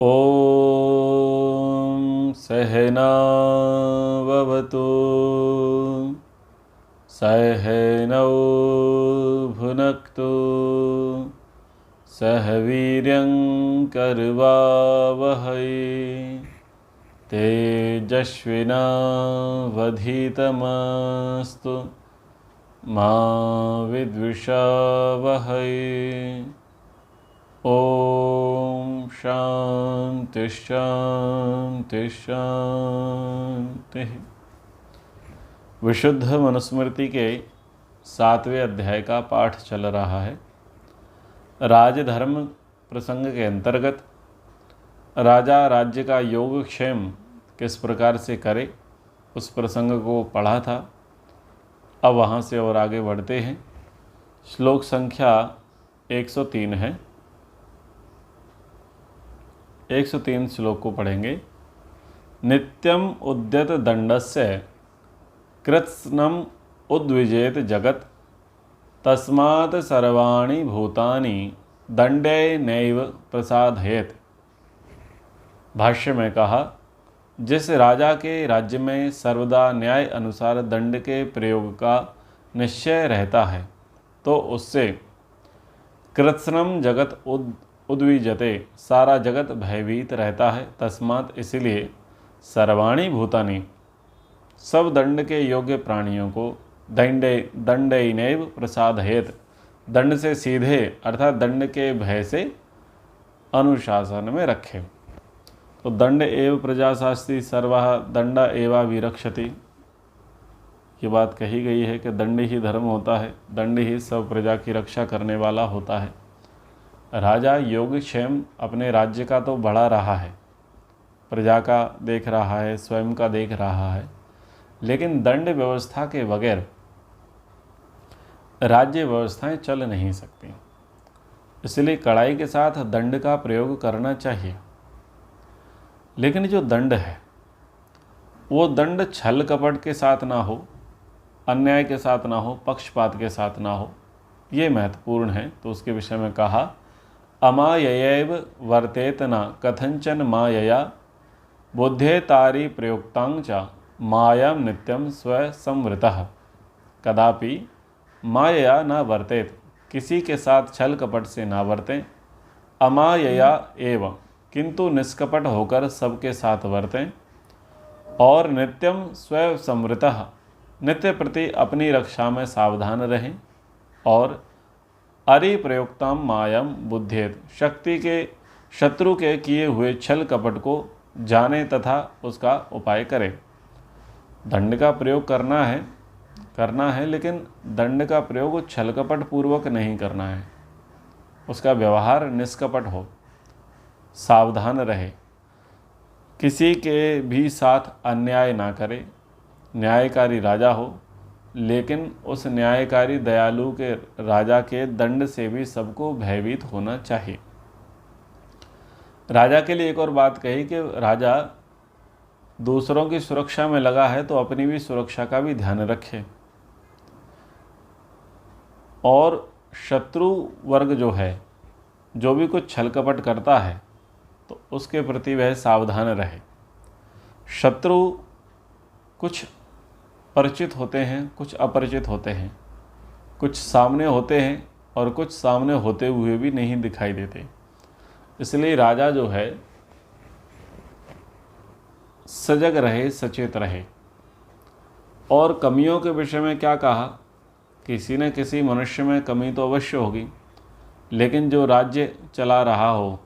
ॐ सहना ववतु सहनौ भुनक्तु सह वीर्यं करवावहै तेजस्विनावधीतमस्तु मा विद्विषावहै। ओम शांति शांति शांति। विशुद्ध मनुस्मृति के 7वें अध्याय का पाठ चल रहा है। राजधर्म प्रसंग के अंतर्गत राजा राज्य का योगक्षेम किस प्रकार से करे उस प्रसंग को पढ़ा था। अब वहाँ से और आगे बढ़ते हैं। श्लोक संख्या 103 है। 103 श्लोक को पढ़ेंगे। नित्यम उद्यत दंडस्य कृत्स्नम उद्विजेत जगत तस्मात् सर्वाणि भूतानि दंडे नैव प्रसादयेत्। भाष्य में कहा, जिस राजा के राज्य में सर्वदा न्याय अनुसार दंड के प्रयोग का निश्चय रहता है तो उससे कृत्स्नम जगत उद्विजते, सारा जगत भयभीत रहता है। तस्मात्, इसलिए सर्वाणि भूतानि, सब दंड के योग्य प्राणियों को दंडैनैव प्रसादयेत्, दंड से सीधे अर्थात दंड के भय से अनुशासन में रखे। तो दंड एव प्रजाशास्त्री सर्वः दंड एवा विरक्षति, ये बात कही गई है कि दंड ही धर्म होता है, दंड ही सब प्रजा की रक्षा करने वाला होता है। राजा योगक्षेम अपने राज्य का तो बढ़ा रहा है, प्रजा का देख रहा है, स्वयं का देख रहा है, लेकिन दंड व्यवस्था के बगैर राज्य व्यवस्थाएं चल नहीं सकती। इसलिए कड़ाई के साथ दंड का प्रयोग करना चाहिए। लेकिन जो दंड है वो दंड छल कपट के साथ ना हो, अन्याय के साथ ना हो, पक्षपात के साथ ना हो, ये महत्वपूर्ण है। तो उसके विषय में कहा, अमाययैव वर्तेत न कथंचन मायया बुद्धेतारी प्रयुक्तां च मायां नित्यं स्वसंवृतः। कदापि मायया न वर्तेत, किसी के साथ छल कपट से ना वर्तें। अमायया एव, किंतु निष्कपट होकर सबके साथ वर्तें। और नित्यं स्वसंवृतः, नित्य प्रति अपनी रक्षा में सावधान रहें। और अरिप्रयुक्ताम मायाम बुद्धेत, शक्ति के शत्रु के किए हुए छल कपट को जाने तथा उसका उपाय करें। दंड का प्रयोग करना है, लेकिन दंड का प्रयोग छल कपट पूर्वक नहीं करना है। उसका व्यवहार निष्कपट हो, सावधान रहे, किसी के भी साथ अन्याय ना करे। न्यायकारी राजा हो, लेकिन उस न्यायकारी दयालु के राजा के दंड से भी सबको भयभीत होना चाहिए। राजा के लिए एक और बात कही कि राजा दूसरों की सुरक्षा में लगा है तो अपनी भी सुरक्षा का भी ध्यान रखे। और शत्रु वर्ग जो है, जो भी कुछ छल कपट करता है तो उसके प्रति वह सावधान रहे। शत्रु कुछ परिचित होते हैं, कुछ अपरिचित होते हैं, कुछ सामने होते हैं और कुछ सामने होते हुए भी नहीं दिखाई देते। इसलिए राजा जो है सजग रहे, सचेत रहे। और कमियों के विषय में क्या कहा, किसी न किसी मनुष्य में कमी तो अवश्य होगी, लेकिन जो राज्य चला रहा हो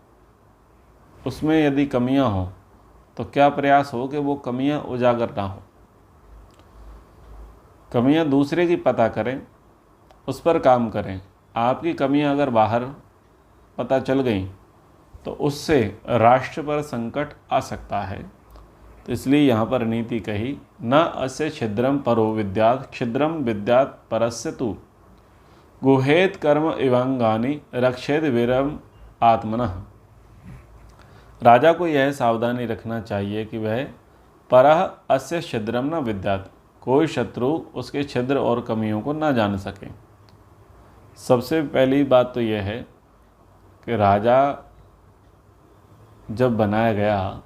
उसमें यदि कमियां हो तो क्या प्रयास हो कि वो कमियां उजागर ना हो। कमियां दूसरे की पता करें, उस पर काम करें। आपकी कमियां अगर बाहर पता चल गई तो उससे राष्ट्र पर संकट आ सकता है। तो इसलिए यहाँ पर नीति कही, न अस्य छिद्रम परो विद्यात् छिद्रम विद्यात् परस्य तु गुहेत कर्म इवांगानि रक्षेद वीरम आत्मनः। राजा को यह सावधानी रखना चाहिए कि वह परः अस्य छिद्रम न विद्यात्, कोई शत्रु उसके छिद्र और कमियों को ना जान सके। सबसे पहली बात तो यह है कि राजा जब बनाया गया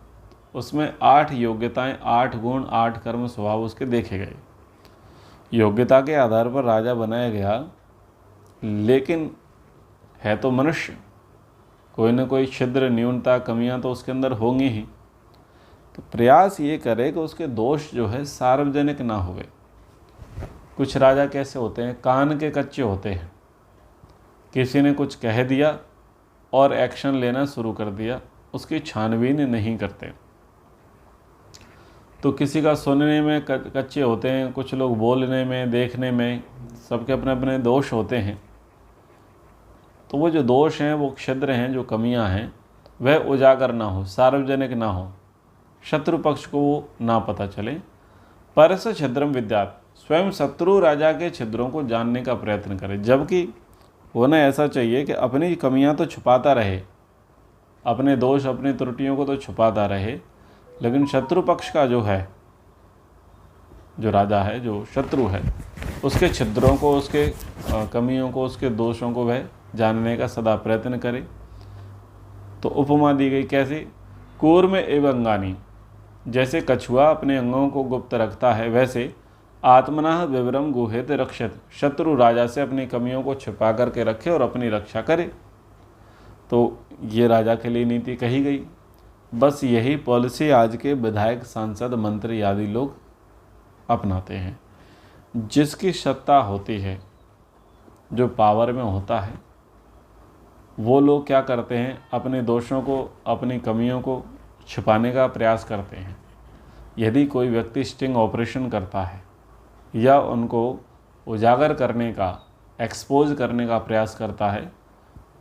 उसमें 8 योग्यताएं, 8 गुण, 8 कर्म स्वभाव उसके देखे गए। योग्यता के आधार पर राजा बनाया गया, लेकिन है तो मनुष्य, कोई ना कोई छिद्र, न्यूनता, कमियां तो उसके अंदर होंगी ही। तो प्रयास ये करे कि उसके दोष जो है सार्वजनिक ना होवे। कुछ राजा कैसे होते हैं, कान के कच्चे होते हैं। किसी ने कुछ कह दिया और एक्शन लेना शुरू कर दिया, उसकी छानबीन नहीं करते। तो किसी का सुनने में कच्चे होते हैं, कुछ लोग बोलने में, देखने में, सबके अपने अपने दोष होते हैं। तो वो जो दोष हैं, वो छिद्र हैं, जो कमियां हैं, वह उजागर ना हो, सार्वजनिक ना हो, शत्रु पक्ष को वो ना पता चले। परस छिद्रम विद्यात्, स्वयं शत्रु राजा के छिद्रों को जानने का प्रयत्न करे। जबकि उन्हें ऐसा चाहिए कि अपनी कमियां तो छुपाता रहे, अपने दोष, अपनी त्रुटियों को तो छुपाता रहे, लेकिन शत्रु पक्ष का जो है, जो राजा है, जो शत्रु है, उसके छिद्रों को, उसके कमियों को, उसके दोषों को वह जानने का सदा प्रयत्न करे। तो उपमा दी गई कैसे, कूर्म एवं अंगानी, जैसे कछुआ अपने अंगों को गुप्त रखता है, वैसे आत्मनः विवरम गुहेत रक्षत, शत्रु राजा से अपनी कमियों को छिपा करके रखे और अपनी रक्षा करे। तो ये राजा के लिए नीति कही गई। बस यही पॉलिसी आज के विधायक, सांसद, मंत्री आदि लोग अपनाते हैं। जिसकी सत्ता होती है, जो पावर में होता है, वो लोग क्या करते हैं, अपने दोषों को, अपनी कमियों को छिपाने का प्रयास करते हैं। यदि कोई व्यक्ति स्टिंग ऑपरेशन करता है या उनको उजागर करने का, एक्सपोज करने का प्रयास करता है,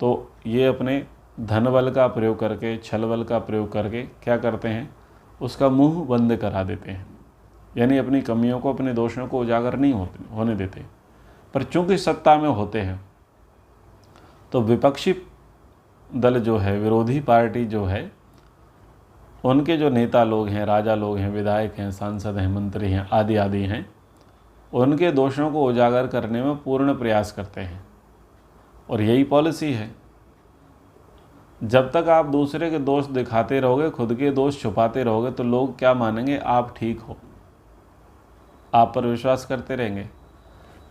तो ये अपने धन बल का प्रयोग करके, छल बल का प्रयोग करके क्या करते हैं, उसका मुंह बंद करा देते हैं। यानी अपनी कमियों को, अपने दोषों को उजागर नहीं होने देते। पर चूंकि सत्ता में होते हैं, तो विपक्षी दल जो है, विरोधी पार्टी जो है, उनके जो नेता लोग हैं, राजा लोग हैं, विधायक हैं, सांसद हैं, मंत्री हैं, आदि आदि हैं, उनके दोषों को उजागर करने में पूर्ण प्रयास करते हैं। और यही पॉलिसी है। जब तक आप दूसरे के दोष दिखाते रहोगे, खुद के दोष छुपाते रहोगे, तो लोग क्या मानेंगे, आप ठीक हो, आप पर विश्वास करते रहेंगे।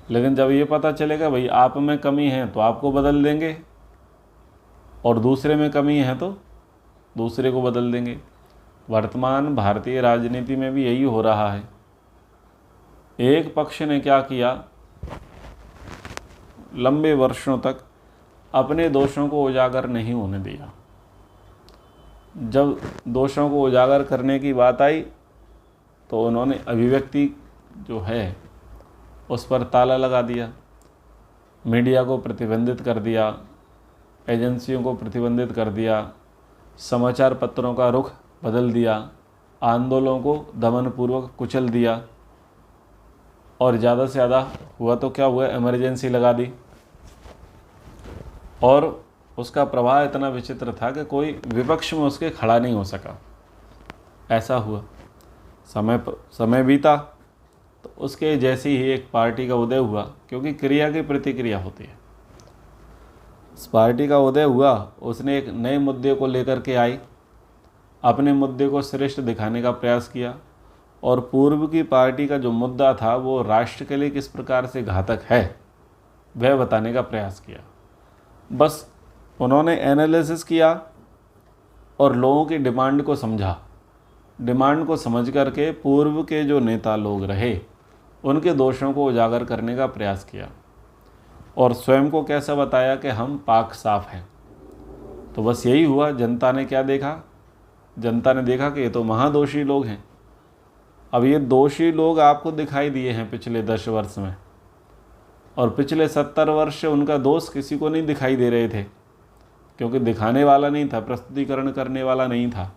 लेकिन जब ये पता चलेगा भाई आप में कमी है, तो आपको बदल देंगे, और दूसरे में कमी है तो दूसरे को बदल देंगे। वर्तमान भारतीय राजनीति में भी यही हो रहा है। एक पक्ष ने क्या किया, लंबे वर्षों तक अपने दोषों को उजागर नहीं होने दिया। जब दोषों को उजागर करने की बात आई, तो उन्होंने अभिव्यक्ति जो है उस पर ताला लगा दिया, मीडिया को प्रतिबंधित कर दिया, एजेंसियों को प्रतिबंधित कर दिया, समाचार पत्रों का रुख बदल दिया, आंदोलनों को दमनपूर्वक कुचल दिया, और ज़्यादा से ज़्यादा हुआ तो क्या हुआ, इमरजेंसी लगा दी। और उसका प्रभाव इतना विचित्र था कि कोई विपक्ष में उसके खड़ा नहीं हो सका। ऐसा हुआ, समय बीता, तो उसके जैसी ही एक पार्टी का उदय हुआ, क्योंकि क्रिया की प्रतिक्रिया होती है। इस पार्टी का उदय हुआ, उसने एक नए मुद्दे को लेकर के आई, अपने मुद्दे को श्रेष्ठ दिखाने का प्रयास किया, और पूर्व की पार्टी का जो मुद्दा था वो राष्ट्र के लिए किस प्रकार से घातक है वह बताने का प्रयास किया। बस उन्होंने एनालिसिस किया और लोगों की डिमांड को समझा। डिमांड को समझ करके पूर्व के जो नेता लोग रहे, उनके दोषों को उजागर करने का प्रयास किया, और स्वयं को कैसा बताया कि हम पाक साफ हैं। तो बस यही हुआ। जनता ने क्या देखा, जनता ने देखा कि ये तो महादोषी लोग हैं। अब ये दोषी लोग आपको दिखाई दिए हैं पिछले 10 वर्ष में, और पिछले 70 वर्ष से उनका दोष किसी को नहीं दिखाई दे रहे थे, क्योंकि दिखाने वाला नहीं था, प्रस्तुतिकरण करने वाला नहीं था।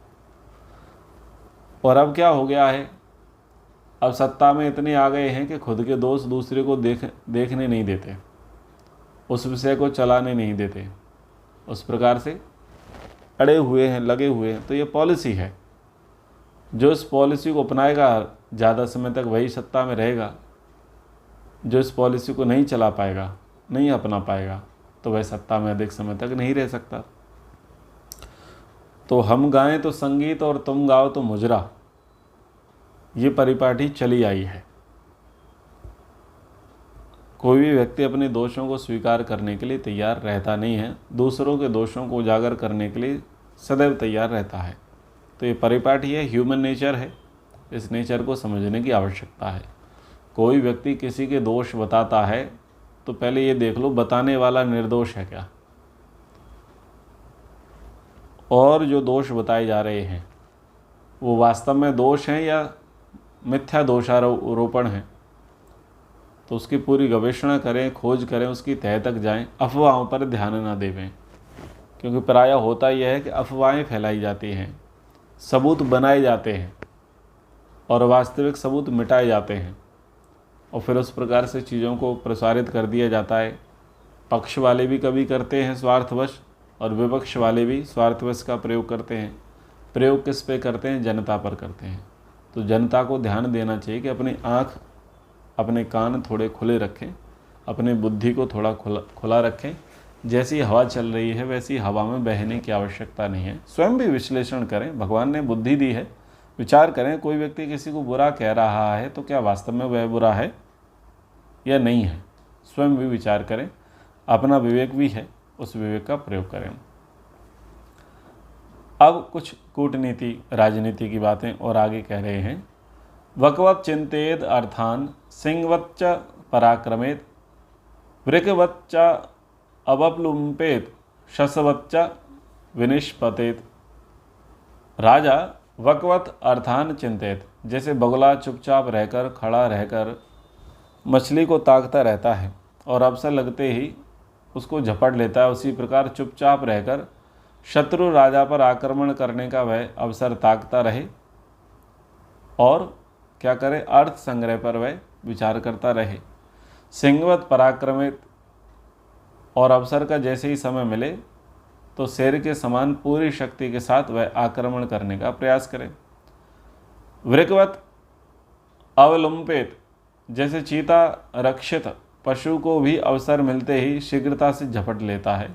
और अब क्या हो गया है, अब सत्ता में इतने आ गए हैं कि खुद के दोष दूसरे को देखने नहीं देते, उस विषय को चलाने नहीं देते, उस प्रकार से अड़े हुए हैं, लगे हुए हैं। तो ये पॉलिसी है। जो इस पॉलिसी को अपनाएगा ज़्यादा समय तक वही सत्ता में रहेगा। जो इस पॉलिसी को नहीं चला पाएगा, नहीं अपना पाएगा, तो वह सत्ता में अधिक समय तक नहीं रह सकता। तो हम गाएं तो संगीत और तुम गाओ तो मुजरा, ये परिपाटी चली आई है। कोई भी व्यक्ति अपने दोषों को स्वीकार करने के लिए तैयार रहता नहीं है, दूसरों के दोषों को उजागर करने के लिए सदैव तैयार रहता है। तो ये परिपाटी है, ह्यूमन नेचर है, इस नेचर को समझने की आवश्यकता है। कोई व्यक्ति किसी के दोष बताता है तो पहले ये देख लो बताने वाला निर्दोष है क्या, और जो दोष बताए जा रहे हैं वो वास्तव में दोष हैं या मिथ्या दोषारोपण है। तो उसकी पूरी गवेषणा करें, खोज करें, उसकी तह तक जाएं, अफवाहों पर ध्यान न देवें। क्योंकि प्रायः होता यह है कि अफवाहें फैलाई जाती हैं, सबूत बनाए जाते हैं और वास्तविक सबूत मिटाए जाते हैं, और फिर उस प्रकार से चीज़ों को प्रसारित कर दिया जाता है। पक्ष वाले भी कभी करते हैं स्वार्थवश, और विपक्ष वाले भी स्वार्थवश का प्रयोग करते हैं। प्रयोग किस पे करते हैं? जनता पर करते हैं। तो जनता को ध्यान देना चाहिए कि अपनी आँख, अपने कान थोड़े खुले रखें, अपने बुद्धि को थोड़ा खुला रखें। जैसी हवा चल रही है वैसी हवा में बहने की आवश्यकता नहीं है। स्वयं भी विश्लेषण करें, भगवान ने बुद्धि दी है, विचार करें। कोई व्यक्ति किसी को बुरा कह रहा है तो क्या वास्तव में वह बुरा है या नहीं है? स्वयं भी विचार करें। अपना विवेक भी है, उस विवेक का प्रयोग करें। अब कुछ कूटनीति, राजनीति की बातें और आगे कह रहे हैं। वकवत चिंतेद अर्थान सिंहवच्च पराक्रमेत वृकवच्च अवप्लुम्पेत शशवच्च विनिष्पतेत। राजा वकवत अर्थान चिंतित, जैसे बगुला चुपचाप रहकर, खड़ा रहकर मछली को ताकता रहता है और अवसर लगते ही उसको झपट लेता है, उसी प्रकार चुपचाप रहकर शत्रु राजा पर आक्रमण करने का वह अवसर ताकता रहे और क्या करे? अर्थ संग्रह पर वह विचार करता रहे। सिंहवत पराक्रमित, और अवसर का जैसे ही समय मिले तो शेर के समान पूरी शक्ति के साथ वह आक्रमण करने का प्रयास करे। वृकवत अवलुम्पित, जैसे चीता रक्षित पशु को भी अवसर मिलते ही शीघ्रता से झपट लेता है,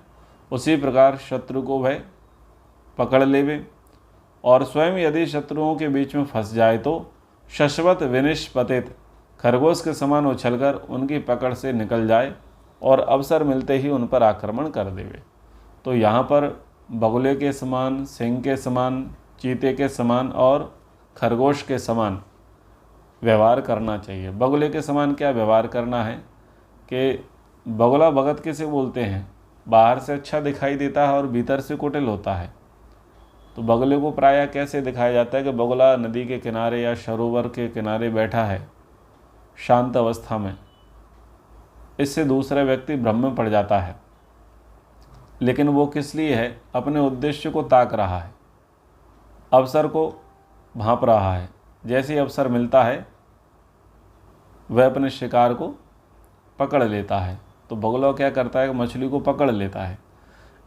उसी प्रकार शत्रु को वह पकड़ लेवे, और स्वयं यदि शत्रुओं के बीच में फंस जाए तो शशवत विनिष्पतित, खरगोश के समान उछलकर उनकी पकड़ से निकल जाए और अवसर मिलते ही उन पर आक्रमण कर देवे। तो यहाँ पर बगुले के समान, सिंह के समान, चीते के समान और खरगोश के समान व्यवहार करना चाहिए। बगुले के समान क्या व्यवहार करना है कि बगुला भगत किसे बोलते हैं? बाहर से अच्छा दिखाई देता है और भीतर से कुटिल होता है। तो बगुले को प्रायः कैसे दिखाया जाता है कि बगुला नदी के किनारे या सरोवर के किनारे बैठा है शांत अवस्था में। इससे दूसरा व्यक्ति भ्रम में पड़ जाता है, लेकिन वो किस लिए है? अपने उद्देश्य को ताक रहा है, अवसर को भांप रहा है। जैसे ही अवसर मिलता है वह अपने शिकार को पकड़ लेता है। तो बगुला क्या करता है कि मछली को पकड़ लेता है।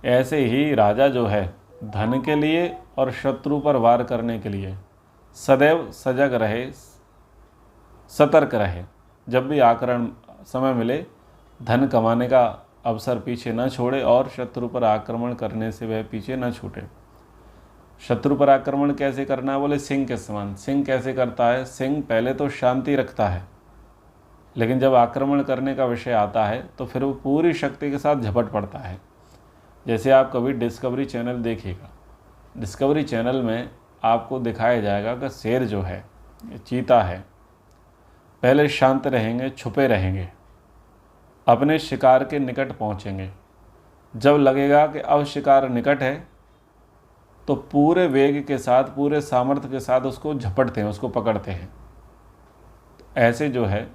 ऐसे ही राजा जो है धन के लिए और शत्रु पर वार करने के लिए सदैव सजग रहे, सतर्क रहे। जब भी आक्रमण समय मिले धन कमाने का अवसर पीछे न छोड़े और शत्रु पर आक्रमण करने से वह पीछे न छूटे। शत्रु पर आक्रमण कैसे करना है? बोले सिंह के समान। सिंह कैसे करता है? सिंह पहले तो शांति रखता है, लेकिन जब आक्रमण करने का विषय आता है तो फिर वो पूरी शक्ति के साथ झपट पड़ता है। जैसे आप कभी डिस्कवरी चैनल देखिएगा, डिस्कवरी चैनल में आपको दिखाया जाएगा कि शेर जो है, चीता है, पहले शांत रहेंगे, छुपे रहेंगे, अपने शिकार के निकट पहुंचेंगे। जब लगेगा कि अब शिकार निकट है तो पूरे वेग के साथ, पूरे सामर्थ्य के साथ उसको झपटते हैं, उसको पकड़ते हैं। ऐसे जो है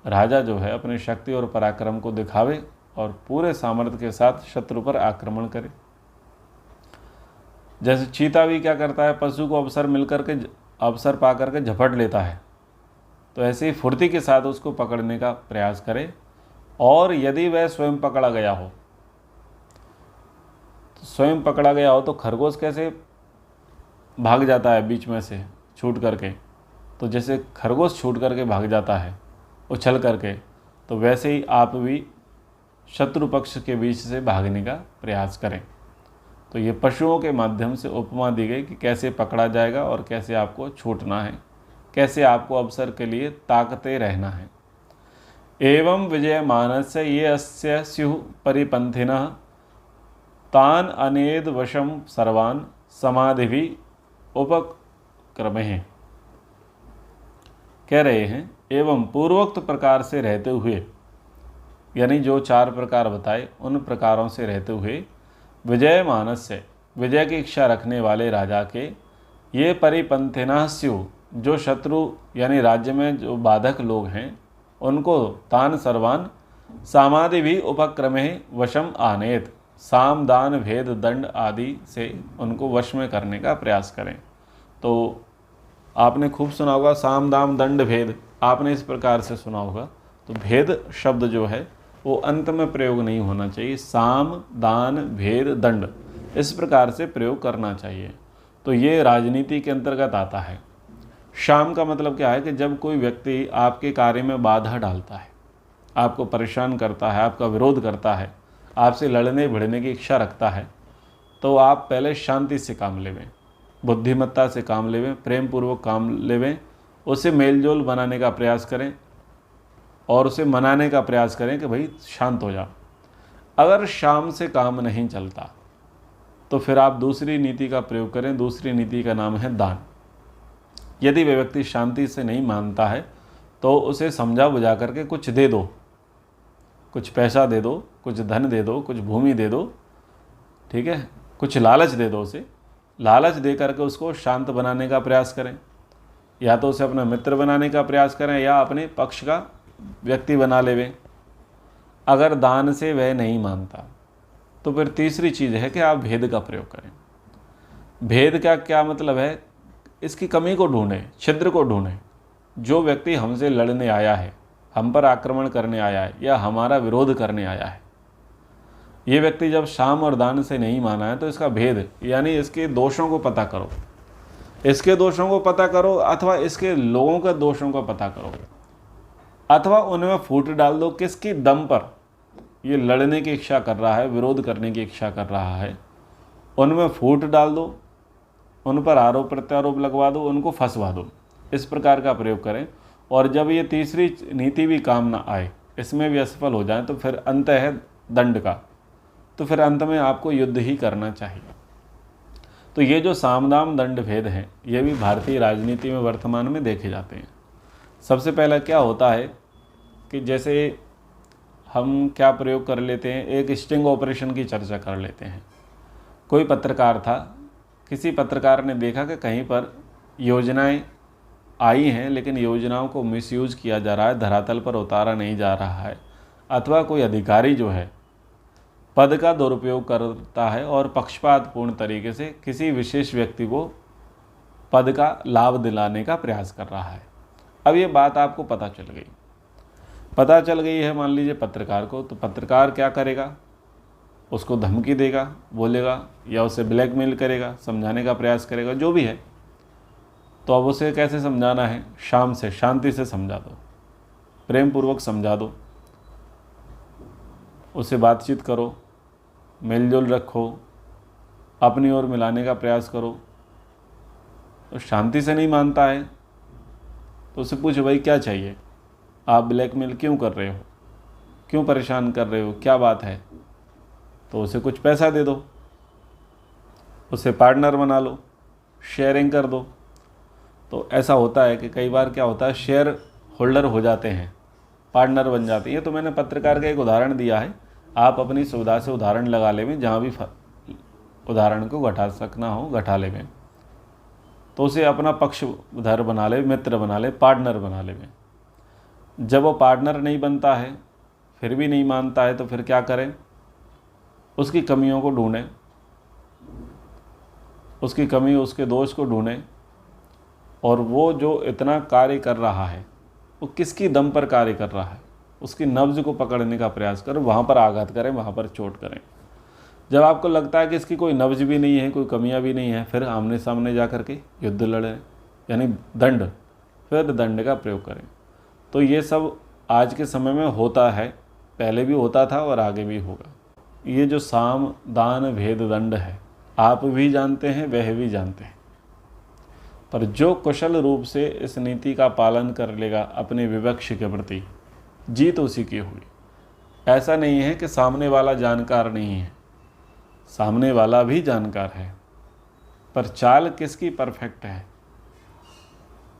राजा जो है अपनी शक्ति और पराक्रम को दिखावे और पूरे सामर्थ्य के साथ शत्रु पर आक्रमण करे। जैसे चीता भी क्या करता है? पशु को अवसर पा करके झपट लेता है। तो ऐसे ही फुर्ती के साथ उसको पकड़ने का प्रयास करे। और यदि वह स्वयं पकड़ा गया हो, तो स्वयं पकड़ा गया हो तो खरगोश कैसे भाग जाता है बीच में से छूट करके? तो जैसे खरगोश छूट करके भाग जाता है उछल करके, तो वैसे ही आप भी शत्रु पक्ष के बीच से भागने का प्रयास करें। तो ये पशुओं के माध्यम से उपमा दी गई कि कैसे पकड़ा जाएगा और कैसे आपको छूटना है, कैसे आपको अवसर के लिए ताकते रहना है। एवं विजयमानस्य ये अस्य स्युः परिपन्थिनः तान अनेद वशम सर्वान समाधिभिः उपक्रमेः। कह रहे हैं एवं पूर्वोक्त प्रकार से रहते हुए, यानी जो 4 प्रकार बताए उन प्रकारों से रहते हुए, विजय मानस्य विजय की इच्छा रखने वाले राजा के ये परिपंथिनः स्युः जो शत्रु यानी राज्य में जो बाधक लोग हैं उनको तान सर्वान सामादि भी उपक्रमे वशम आनेत, साम दान भेद दंड आदि से उनको वश में करने का प्रयास करें। तो आपने खूब सुना होगा साम दाम दंड भेद, आपने इस प्रकार से सुना होगा। तो भेद शब्द जो है वो अंत में प्रयोग नहीं होना चाहिए, साम दान भेद दंड इस प्रकार से प्रयोग करना चाहिए। तो ये राजनीति के अंतर्गत आता है। शाम का मतलब क्या है कि जब कोई व्यक्ति आपके कार्य में बाधा डालता है, आपको परेशान करता है, आपका विरोध करता है, आपसे लड़ने भिड़ने की इच्छा रखता है, तो आप पहले शांति से काम लेवें, बुद्धिमत्ता से काम लेवें, प्रेम पूर्वक काम लेवें, उसे मेलजोल बनाने का प्रयास करें और उसे मनाने का प्रयास करें कि भाई शांत हो जा। अगर शाम से काम नहीं चलता तो फिर आप दूसरी नीति का प्रयोग करें। दूसरी नीति का नाम है दान। यदि वह व्यक्ति शांति से नहीं मानता है तो उसे समझा बुझा करके कुछ दे दो, कुछ पैसा दे दो, कुछ धन दे दो, कुछ भूमि दे दो, ठीक है, कुछ लालच दे दो। उसे लालच दे करके उसको शांत बनाने का प्रयास करें, या तो उसे अपना मित्र बनाने का प्रयास करें या अपने पक्ष का व्यक्ति बना लेवें। अगर दान से वह नहीं मानता तो फिर तीसरी चीज़ है कि आप भेद का प्रयोग करें। भेद का क्या मतलब है? इसकी कमी को ढूंढें, छिद्र को ढूंढें। जो व्यक्ति हमसे लड़ने आया है, हम पर आक्रमण करने आया है या हमारा विरोध करने आया है, ये व्यक्ति जब शाम और दान से नहीं माना है तो इसका भेद यानी इसके दोषों को पता करो, इसके दोषों को पता करो अथवा इसके लोगों के दोषों को पता करो, अथवा उनमें फूट डाल दो। किसकी दम पर ये लड़ने की इच्छा कर रहा है, विरोध करने की इच्छा कर रहा है, उनमें फूट डाल दो, उन पर आरोप प्रत्यारोप लगवा दो, उनको फंसवा दो। इस प्रकार का प्रयोग करें। और जब ये तीसरी नीति भी काम ना आए, इसमें भी असफल हो जाए, तो फिर अंत है दंड का। तो फिर अंत में आपको युद्ध ही करना चाहिए। तो ये जो सामदाम दंड भेद हैं, ये भी भारतीय राजनीति में वर्तमान में देखे जाते हैं। सबसे पहला क्या होता है कि जैसे हम क्या प्रयोग कर लेते हैं, एक स्टिंग ऑपरेशन की चर्चा कर लेते हैं। कोई पत्रकार था, किसी पत्रकार ने देखा कि कहीं पर योजनाएं आई हैं लेकिन योजनाओं को मिसयूज किया जा रहा है, धरातल पर उतारा नहीं जा रहा है, अथवा कोई अधिकारी जो है पद का दुरुपयोग करता है और पक्षपातपूर्ण तरीके से किसी विशेष व्यक्ति को पद का लाभ दिलाने का प्रयास कर रहा है। अब ये बात आपको पता चल गई है मान लीजिए पत्रकार को, तो पत्रकार क्या करेगा? उसको धमकी देगा, बोलेगा, या उसे ब्लैकमेल करेगा, समझाने का प्रयास करेगा, जो भी है। तो अब उसे कैसे समझाना है? शाम से, शांति से समझा दो, प्रेम पूर्वक समझा दो, उससे बातचीत करो, मेलजोल रखो, अपनी ओर मिलाने का प्रयास करो। तो शांति से नहीं मानता है तो उससे पूछो, भाई क्या चाहिए? आप ब्लैकमेल क्यों कर रहे हो? क्यों परेशान कर रहे हो? क्या बात है? तो उसे कुछ पैसा दे दो, उसे पार्टनर बना लो, शेयरिंग कर दो। तो ऐसा होता है कि कई बार क्या होता है, शेयर होल्डर हो जाते हैं, पार्टनर बन जाते हैं। तो मैंने पत्रकार का एक उदाहरण दिया है, आप अपनी सुविधा से उदाहरण लगा लेवें, जहाँ भी उदाहरण को घटा सकना हो घटा लेवें। तो उसे अपना पक्षधर बना ले, मित्र बना ले, पार्टनर बना लेवें। जब वो पार्टनर नहीं बनता है, फिर भी नहीं मानता है, तो फिर क्या करें? उसकी कमियों को ढूंढें, उसकी कमी, उसके दोष को ढूंढें, और वो जो इतना कार्य कर रहा है वो किसकी दम पर कार्य कर रहा है, उसकी नब्ज को पकड़ने का प्रयास करें, वहाँ पर आघात करें, वहाँ पर चोट करें। जब आपको लगता है कि इसकी कोई नब्ज भी नहीं है, कोई कमियां भी नहीं है, फिर आमने सामने जा कर के युद्ध लड़ें, यानी दंड, फिर दंड का प्रयोग करें। तो ये सब आज के समय में होता है, पहले भी होता था और आगे भी होगा। ये जो साम दान भेद दंड है, आप भी जानते हैं, वह भी जानते हैं। पर जो कुशल रूप से इस नीति का पालन कर लेगा अपने विपक्ष के प्रति, जीत उसी की हुई। ऐसा नहीं है कि सामने वाला जानकार नहीं है, सामने वाला भी जानकार है, पर चाल किसकी परफेक्ट है,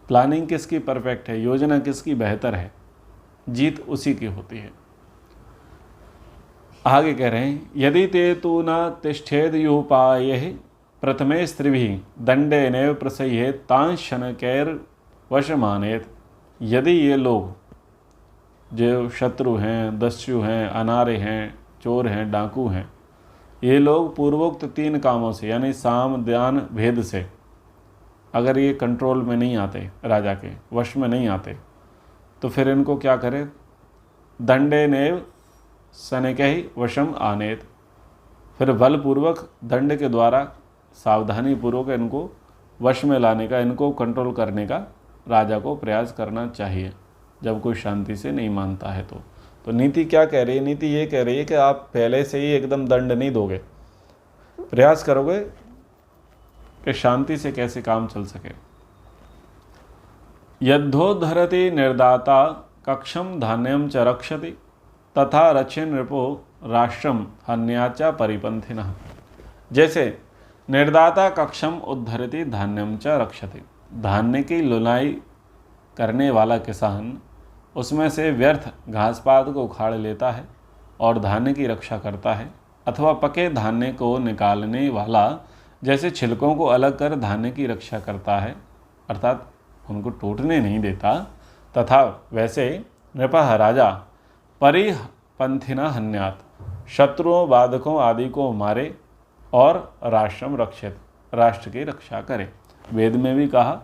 प्लानिंग किसकी परफेक्ट है, योजना किसकी बेहतर है, जीत उसी की होती है। आगे कह रहे हैं, यदि ते तु न तिष्ठेद युपायैः प्रथमे स्त्रिभिः दंडेनैव प्रसह्येत तान् शनकैर् वशमानेत। यदि ये लोग जो शत्रु हैं, दस्यु हैं, अनारे हैं, चोर हैं, डाकू हैं, ये लोग पूर्वोक्त 3 कामों से यानी साम दान भेद से अगर ये कंट्रोल में नहीं आते, राजा के वश में नहीं आते, तो फिर इनको क्या करे, दंडेनैव शनकैः वशम आनेत, फिर बलपूर्वक दंड के द्वारा सावधानी पूर्वक इनको वश में लाने का, इनको कंट्रोल करने का राजा को प्रयास करना चाहिए जब कोई शांति से नहीं मानता है। तो नीति क्या कह रही है? नीति ये कह रही है कि आप पहले से ही एकदम दंड नहीं दोगे, प्रयास करोगे कि शांति से कैसे काम चल सके। यद्धोद्धरति निर्दाता कक्षम धान्यम च रक्षति तथा रक्षे नृपो राष्ट्रम हन्याचा परिपंथिनः। जैसे निर्दाता कक्षम उद्धरति धान्यम च रक्षति, धान्य की लुलाई करने वाला किसान उसमें से व्यर्थ घास पात को उखाड़ लेता है और धान्य की रक्षा करता है, अथवा पके धान्य को निकालने वाला जैसे छिलकों को अलग कर धान्य की रक्षा करता है, अर्थात उनको टूटने नहीं देता, तथा वैसे नृपः राजा परिपंथिना हन्यात, शत्रुओं बाधकों आदि को मारे और राष्ट्रम रक्षित, राष्ट्र की रक्षा करे। वेद में भी कहा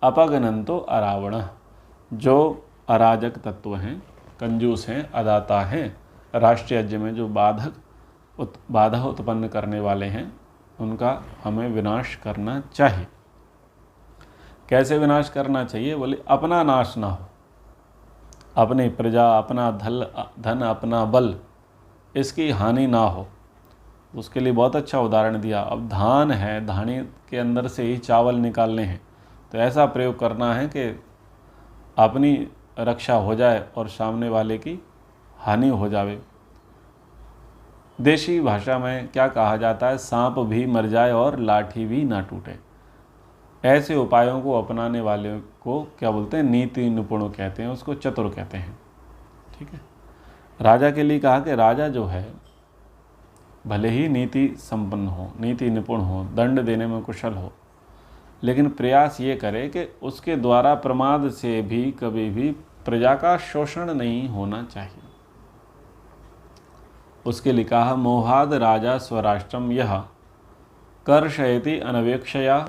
अपगनंतो अरावण, जो अराजक तत्व हैं, कंजूस हैं, अदाता हैं, राष्ट्रीय राज्य में जो बाधा उत्पन्न करने वाले हैं, उनका हमें विनाश करना चाहिए। कैसे विनाश करना चाहिए? बोले अपना नाश ना हो, अपनी प्रजा, अपना धन, अपना बल, इसकी हानि ना हो। उसके लिए बहुत अच्छा उदाहरण दिया। अब धान है, धानी के अंदर से ही चावल निकालने हैं, तो ऐसा प्रयोग करना है कि अपनी रक्षा हो जाए और सामने वाले की हानि हो जावे। देशी भाषा में क्या कहा जाता है? सांप भी मर जाए और लाठी भी ना टूटे। ऐसे उपायों को अपनाने वाले को क्या बोलते हैं? नीति निपुण कहते हैं, उसको चतुर कहते हैं। ठीक है। राजा के लिए कहा कि राजा जो है भले ही नीति संपन्न हो, नीति निपुण हो, दंड देने में कुशल हो, लेकिन प्रयास ये करे कि उसके द्वारा प्रमाद से भी कभी भी प्रजा का शोषण नहीं होना चाहिए। उसके लिए कहा मोहाद राजा स्वराष्ट्रम यह कर्षयति अनवेक्षया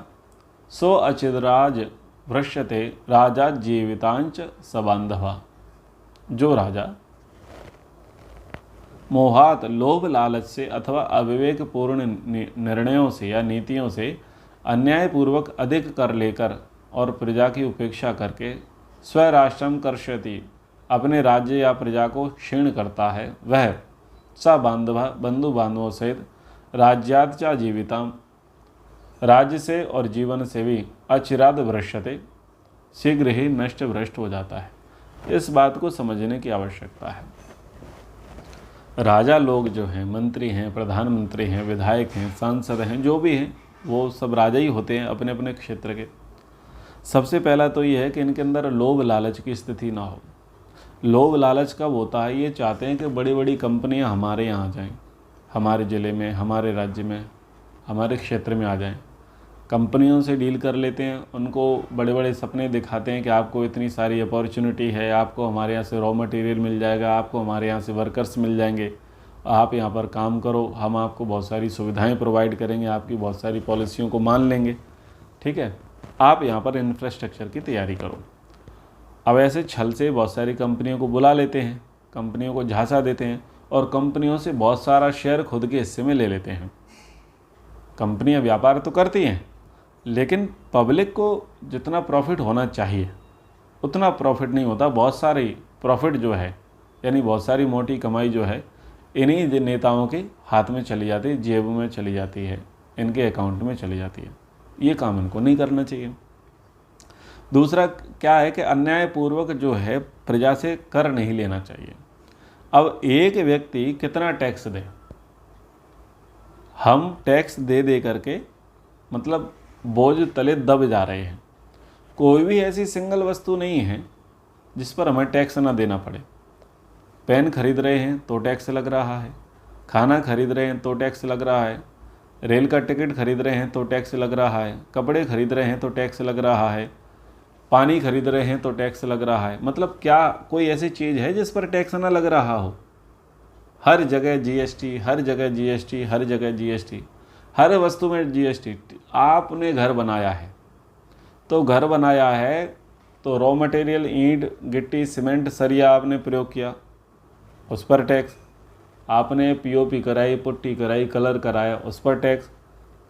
सो अचिदराज भ्रश्यते राजा जीवितांच सबांधवा। जो राजा मोहात लोभ लालच से अथवा अविवेकपूर्ण निर्णयों से या नीतियों से अन्यायपूर्वक अधिक कर लेकर और प्रजा की उपेक्षा करके स्वराष्ट्रम कर्षयति, अपने राज्य या प्रजा को क्षीण करता है, वह स बांधवा, बंधु बांधवों सहित राज्यात च जीविताम, राज्य से और जीवन से भी अचिराद भ्रष्यते, शीघ्र ही नष्ट भ्रष्ट हो जाता है। इस बात को समझने की आवश्यकता है। राजा लोग जो हैं, मंत्री हैं, प्रधानमंत्री हैं, विधायक हैं, सांसद हैं, जो भी हैं, वो सब राजा ही होते हैं अपने अपने क्षेत्र के। सबसे पहला तो ये है कि इनके अंदर लोभ लालच की स्थिति ना हो। लोभ लालच कब होता है? ये चाहते हैं कि बड़ी बड़ी कंपनियां हमारे यहाँ आ जाएं, हमारे ज़िले में, हमारे राज्य में, हमारे क्षेत्र में आ जाएं। कंपनियों से डील कर लेते हैं, उनको बड़े बड़े सपने दिखाते हैं कि आपको इतनी सारी अपॉर्चुनिटी है, आपको हमारे यहाँ से रॉ मटेरियल मिल जाएगा, आपको हमारे यहाँ से वर्कर्स मिल जाएंगे, आप यहाँ पर काम करो, हम आपको बहुत सारी सुविधाएं प्रोवाइड करेंगे, आपकी बहुत सारी पॉलिसियों को मान लेंगे, ठीक है, आप यहाँ पर इंफ्रास्ट्रक्चर की तैयारी करो। अब ऐसे छल से बहुत सारी कंपनियों को बुला लेते हैं, कंपनियों को झांसा देते हैं और कंपनियों से बहुत सारा शेयर खुद के हिस्से में ले लेते हैं। कंपनियां व्यापार तो करती हैं, लेकिन पब्लिक को जितना प्रॉफिट होना चाहिए उतना प्रॉफिट नहीं होता। बहुत सारी प्रॉफिट जो है, यानी बहुत सारी मोटी कमाई जो है, इन्हीं नेताओं के हाथ में चली जाती है, जेब में चली जाती है। इनके अकाउंट में चली जाती है। ये काम इनको नहीं करना चाहिए। दूसरा क्या है कि अन्यायपूर्वक जो है प्रजा से कर नहीं लेना चाहिए। अब एक व्यक्ति कितना टैक्स दे, हम टैक्स दे दे करके मतलब बोझ तले दब जा रहे हैं। कोई भी ऐसी सिंगल वस्तु नहीं है जिस पर हमें टैक्स ना देना पड़े। पेन खरीद रहे हैं तो टैक्स लग रहा है, खाना खरीद रहे हैं तो टैक्स लग रहा है, रेल का टिकट खरीद रहे हैं तो टैक्स लग रहा है, कपड़े खरीद रहे हैं तो टैक्स लग रहा है, पानी खरीद रहे हैं तो टैक्स लग रहा है। मतलब क्या कोई ऐसी चीज़ है जिस पर टैक्स ना लग रहा हो? हर जगह जीएसटी, हर जगह जीएसटी, हर जगह जीएसटी, हर वस्तु में जीएसटी। आपने घर बनाया है तो घर बनाया है तो रॉ मटेरियल ईंट, गिट्टी, सीमेंट, सरिया आपने प्रयोग किया, उस पर टैक्स। आपने पीओपी कराई, पुट्टी कराई, कलर कराया, उस पर टैक्स।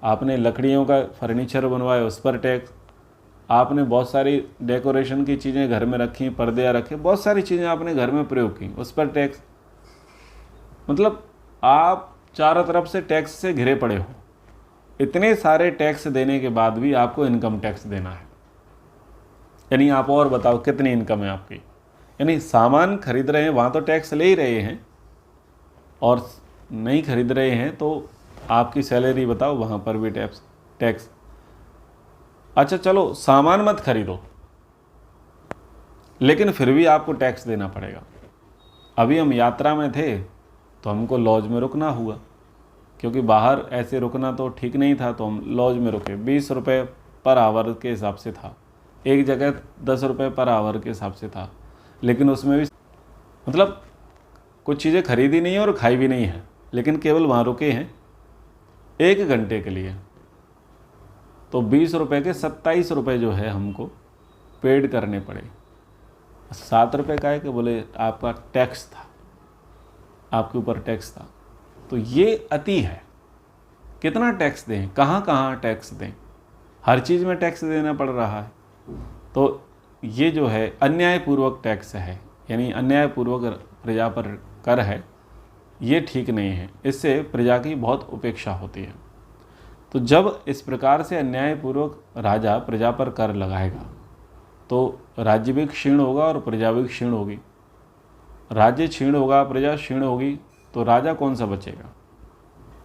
आपने लकड़ियों का फर्नीचर बनवाया, उस पर टैक्स। आपने बहुत सारी डेकोरेशन की चीज़ें घर में रखी, पर्दे रखे, बहुत सारी चीज़ें आपने घर में प्रयोग की, उस पर टैक्स। मतलब आप चारों तरफ से टैक्स से घिरे पड़े हो। इतने सारे टैक्स देने के बाद भी आपको इनकम टैक्स देना है। यानी आप और बताओ कितनी इनकम है आपकी। यानी सामान खरीद रहे हैं वहाँ तो टैक्स ले ही रहे हैं, और नहीं खरीद रहे हैं तो आपकी सैलरी बताओ वहाँ पर भी टैक्स। अच्छा चलो सामान मत खरीदो, लेकिन फिर भी आपको टैक्स देना पड़ेगा। अभी हम यात्रा में थे तो हमको लॉज में रुकना हुआ, क्योंकि बाहर ऐसे रुकना तो ठीक नहीं था, तो हम लॉज में रुके। 20 रुपये पर आवर के हिसाब से था, एक जगह 10 रुपये पर आवर के हिसाब से था, लेकिन उसमें भी मतलब कुछ चीज़ें खरीदी नहीं है और खाई भी नहीं है, लेकिन केवल वहाँ रुके हैं 1 घंटे के लिए। तो 20 रुपये के 27 रुपये जो है हमको पेड करने पड़े। 7 रुपये का है कि बोले आपका टैक्स था, आपके ऊपर टैक्स था। तो ये अति है। कितना टैक्स दें, कहाँ कहाँ टैक्स दें, हर चीज़ में टैक्स देना पड़ रहा है। तो ये जो है अन्यायपूर्वक टैक्स है, यानी अन्यायपूर्वक प्रजा पर कर है, ये ठीक नहीं है। इससे प्रजा की बहुत उपेक्षा होती है। तो जब इस प्रकार से अन्यायपूर्वक राजा प्रजा पर कर लगाएगा तो राज्य भी क्षीण होगा और प्रजा भी क्षीण होगी। राज्य क्षीण होगा, प्रजा क्षीण होगी, तो राजा कौन सा बचेगा?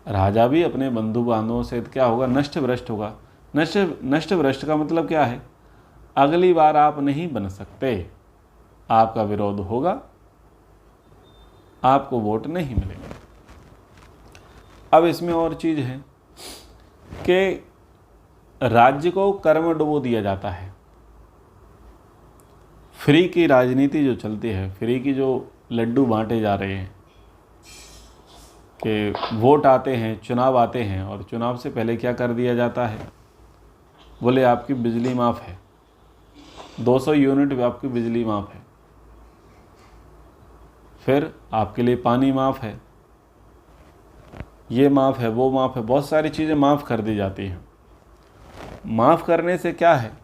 राजा भी अपने बंधु बांधवों से क्या होगा? नष्ट भ्रष्ट होगा। नष्ट भ्रष्ट का मतलब क्या है? अगली बार आप नहीं बन सकते, आपका विरोध होगा, आपको वोट नहीं मिलेगा। अब इसमें और चीज़ है कि राज्य को कर में डुबो दिया जाता है। फ्री की राजनीति जो चलती है, फ्री की जो लड्डू बांटे जा रहे हैं कि वोट आते हैं, चुनाव आते हैं, और चुनाव से पहले क्या कर दिया जाता है? बोले आपकी बिजली माफ़ है, 200 यूनिट आपकी बिजली माफ़ है, फिर आपके लिए पानी माफ़ है, ये माफ़ है, वो माफ़ है, बहुत सारी चीज़ें माफ़ कर दी जाती हैं। माफ़ करने से क्या है?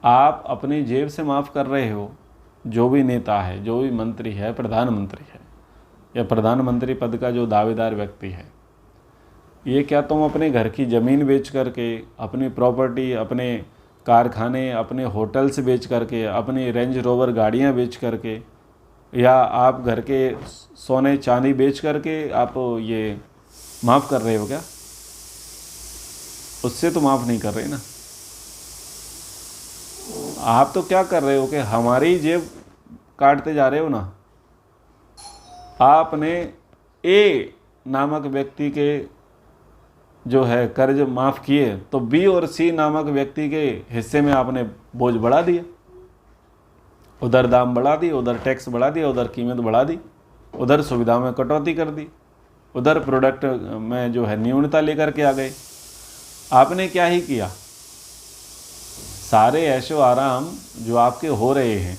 आप अपनी जेब से माफ़ कर रहे हो। जो भी नेता है, जो भी मंत्री है, प्रधानमंत्री है, या प्रधानमंत्री पद का जो दावेदार व्यक्ति है, ये क्या तुम अपने घर की ज़मीन बेच करके, अपनी प्रॉपर्टी, अपने कारखाने, अपने होटल्स बेच करके, अपनी रेंज रोवर गाड़ियाँ बेच करके, या आप घर के सोने चांदी बेच करके आप ये माफ़ कर रहे हो क्या? उससे तो माफ़ नहीं कर रहे ना। आप तो क्या कर रहे हो कि हमारी जेब काटते जा रहे हो ना। आपने ए नामक व्यक्ति के जो है कर्ज माफ़ किए, तो बी और सी नामक व्यक्ति के हिस्से में आपने बोझ बढ़ा दिया। उधर दाम बढ़ा दिए, उधर टैक्स बढ़ा दिया, उधर कीमत बढ़ा दी, उधर सुविधा में कटौती कर दी, उधर प्रोडक्ट में जो है न्यूनता लेकर के आ गए। आपने क्या ही किया? सारे ऐशो आराम जो आपके हो रहे हैं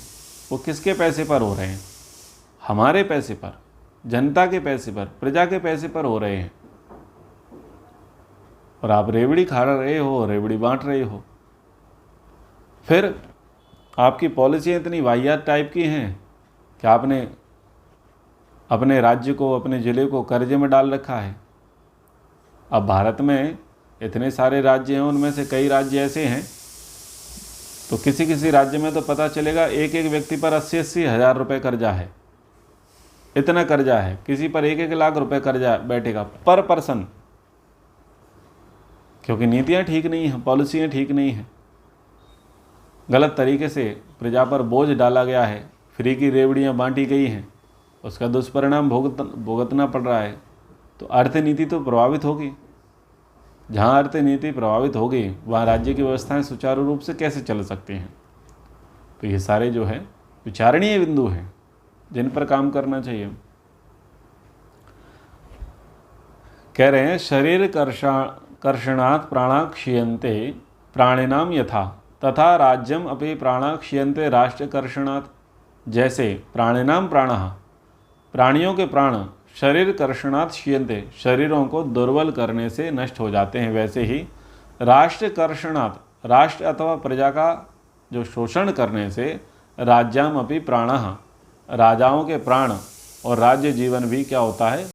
वो किसके पैसे पर हो रहे हैं? हमारे पैसे पर, जनता के पैसे पर, प्रजा के पैसे पर हो रहे हैं। और आप रेवड़ी खा रहे हो, रेवड़ी बांट रहे हो। फिर आपकी पॉलिसियाँ इतनी वाहियात टाइप की हैं कि आपने अपने राज्य को, अपने ज़िले को कर्जे में डाल रखा है। अब भारत में इतने सारे राज्य हैं, उनमें से कई राज्य ऐसे हैं तो किसी किसी राज्य में तो पता चलेगा एक एक व्यक्ति पर 80-80 हज़ार रुपये कर्जा है, इतना कर्जा है, किसी पर 1-1 लाख रुपए कर्जा बैठेगा पर पर्सन, क्योंकि नीतियाँ ठीक नहीं हैं, पॉलिसियाँ ठीक नहीं हैं, गलत तरीके से प्रजा पर बोझ डाला गया है, फ्री की रेवड़ियाँ बांटी गई हैं, उसका दुष्परिणाम भुगतना पड़ रहा है। तो अर्थनीति तो प्रभावित होगी। जहाँ अर्थनीति प्रभावित होगी वहाँ राज्य की व्यवस्थाएं सुचारू रूप से कैसे चल सकती हैं। तो ये सारे जो है विचारणीय बिंदु हैं जिन पर काम करना चाहिए। कह रहे हैं शरीर कर्षणात् प्राणा क्षीयन्ते प्राणिनाम यथा तथा राज्यम अपि प्राणा क्षीयन्ते राष्ट्र कर्षणात्। जैसे प्राणिनाम प्राणः, प्राणियों के प्राण शरीर कर्षणात् क्षीयन्ते, शरीरों को दुर्बल करने से नष्ट हो जाते हैं, वैसे ही राष्ट्र कर्षणात्, राष्ट्र अथवा प्रजा का जो शोषण करने से राज्याम अपि प्राणः, राजाओं के प्राण और राज्य जीवन भी क्या होता है